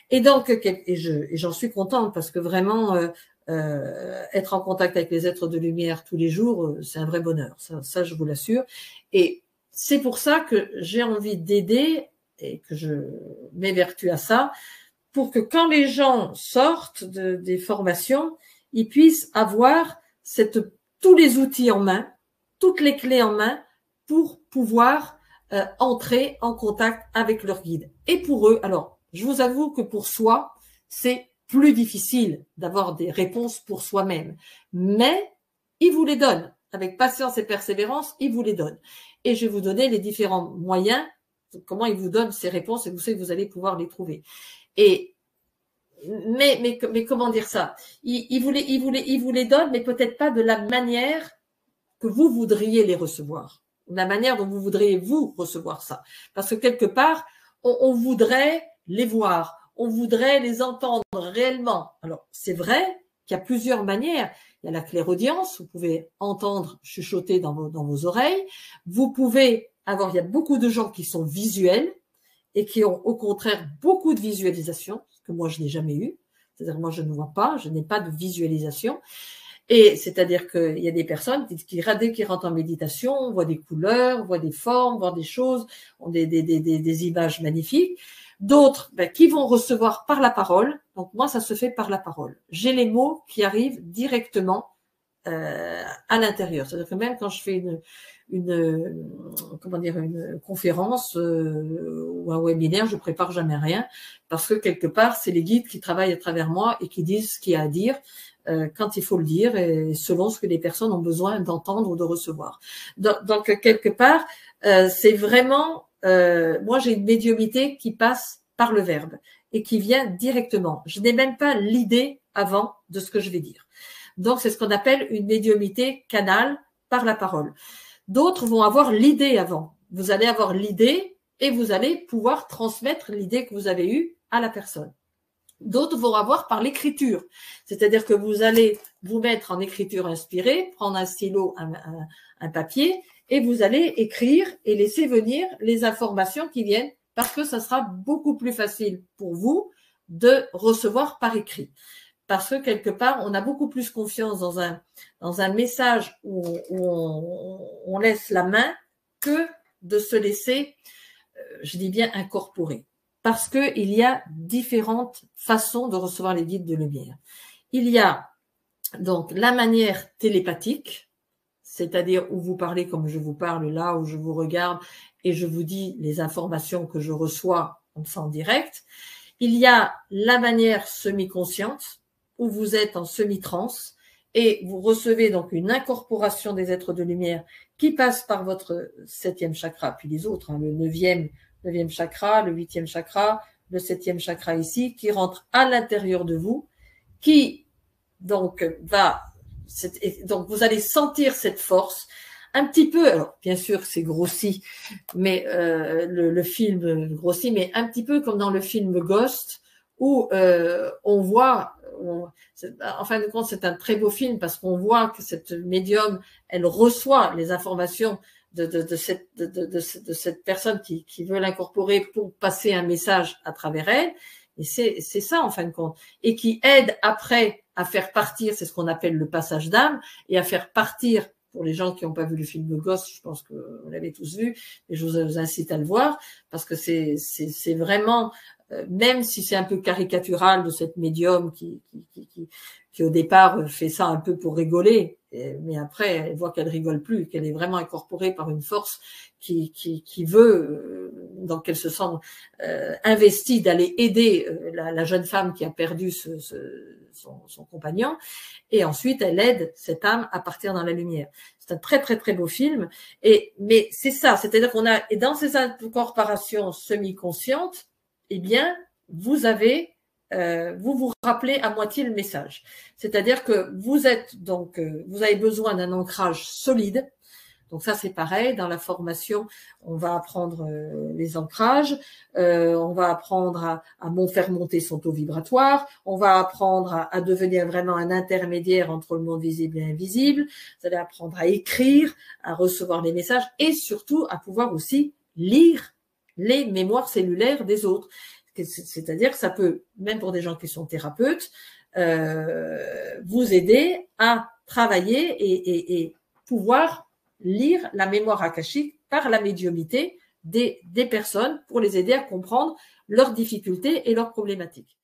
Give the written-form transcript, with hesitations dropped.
Et donc, j'en suis contente parce que vraiment, être en contact avec les êtres de lumière tous les jours, c'est un vrai bonheur. Ça, je vous l'assure. Et c'est pour ça que j'ai envie d'aider et que je m'évertue à ça, pour que quand les gens sortent des formations, ils puissent avoir tous les outils en main, toutes les clés en main pour pouvoir entrer en contact avec leur guide. Et pour eux, alors, je vous avoue que pour soi, c'est plus difficile d'avoir des réponses pour soi-même. Mais ils vous les donnent. Avec patience et persévérance, ils vous les donnent. Et je vais vous donner les différents moyens, comment ils vous donnent ces réponses, et vous savez que vous allez pouvoir les trouver. Et mais comment dire ça? Ils vous les donnent, mais peut-être pas de la manière que vous voudriez les recevoir, la manière dont vous voudriez vous recevoir ça. Parce que quelque part, on voudrait les voir, on voudrait les entendre réellement. Alors, c'est vrai qu'il y a plusieurs manières. Il y a la clairaudience, vous pouvez entendre chuchoter dans vos oreilles. Vous pouvez avoir, il y a beaucoup de gens qui sont visuels et qui ont au contraire beaucoup de visualisation, ce que moi je n'ai jamais eu. C'est-à-dire moi je ne vois pas, je n'ai pas de visualisation. Et c'est-à-dire qu'il y a des personnes dès qu'ils rentrent en méditation, on voit des couleurs, on voit des formes, on voit des choses, on des images magnifiques. D'autres qui vont recevoir par la parole. Donc moi, ça se fait par la parole. J'ai les mots qui arrivent directement à l'intérieur. C'est-à-dire que même quand je fais une conférence ou un webinaire, je prépare jamais rien parce que quelque part, c'est les guides qui travaillent à travers moi et qui disent ce qu'il y a à dire quand il faut le dire et selon ce que les personnes ont besoin d'entendre ou de recevoir. Donc quelque part, c'est vraiment moi j'ai une médiumnité qui passe par le verbe et qui vient directement. Je n'ai même pas l'idée avant de ce que je vais dire. Donc c'est ce qu'on appelle une médiumnité canal par la parole. D'autres vont avoir l'idée avant. Vous allez avoir l'idée et vous allez pouvoir transmettre l'idée que vous avez eue à la personne. D'autres vont avoir par l'écriture, c'est-à-dire que vous allez vous mettre en écriture inspirée, prendre un stylo, un papier, et vous allez écrire et laisser venir les informations qui viennent, parce que ça sera beaucoup plus facile pour vous de recevoir par écrit. Parce que quelque part, on a beaucoup plus confiance dans un message où on laisse la main que de se laisser, je dis bien, incorporer. Parce qu'il y a différentes façons de recevoir les guides de lumière. Il y a donc la manière télépathique, c'est-à-dire où vous parlez comme je vous parle là, où je vous regarde et je vous dis les informations que je reçois en direct. Il y a la manière semi-consciente, où vous êtes en semi-trance et vous recevez donc une incorporation des êtres de lumière qui passe par votre 7e chakra, puis les autres, le 9e chakra, le 8e chakra, le 7e chakra ici, qui rentre à l'intérieur de vous, qui donc donc vous allez sentir cette force un petit peu, alors bien sûr c'est grossi, mais le film grossit, mais un petit peu comme dans le film Ghost, où on voit, en fin de compte c'est un très beau film parce qu'on voit que cette médium, elle reçoit les informations de cette personne qui veut l'incorporer pour passer un message à travers elle, et c'est ça en fin de compte, et qui aide après à faire partir, c'est ce qu'on appelle le passage d'âme, et à faire partir, pour les gens qui n'ont pas vu le film Ghost, je pense que vous l'avez tous vu, et je vous incite à le voir, parce que c'est vraiment, même si c'est un peu caricatural de cette médium qui au départ fait ça un peu pour rigoler, mais après elle voit qu'elle rigole plus, qu'elle est vraiment incorporée par une force qui veut, donc elle se sent investie d'aller aider la jeune femme qui a perdu son compagnon, et ensuite elle aide cette âme à partir dans la lumière. C'est un très très très beau film, mais c'est ça, c'est-à-dire qu'on a, et dans ces incorporations semi-conscientes, eh bien vous avez vous rappelez à moitié le message. C'est-à-dire que vous êtes donc, vous avez besoin d'un ancrage solide. Donc ça c'est pareil, dans la formation, on va apprendre les ancrages, on va apprendre à faire monter son taux vibratoire, on va apprendre à devenir vraiment un intermédiaire entre le monde visible et invisible, vous allez apprendre à écrire, à recevoir les messages et surtout à pouvoir aussi lire les mémoires cellulaires des autres. C'est-à-dire que ça peut, même pour des gens qui sont thérapeutes, vous aider à travailler et pouvoir lire la mémoire akashique par la médiumnité des personnes pour les aider à comprendre leurs difficultés et leurs problématiques.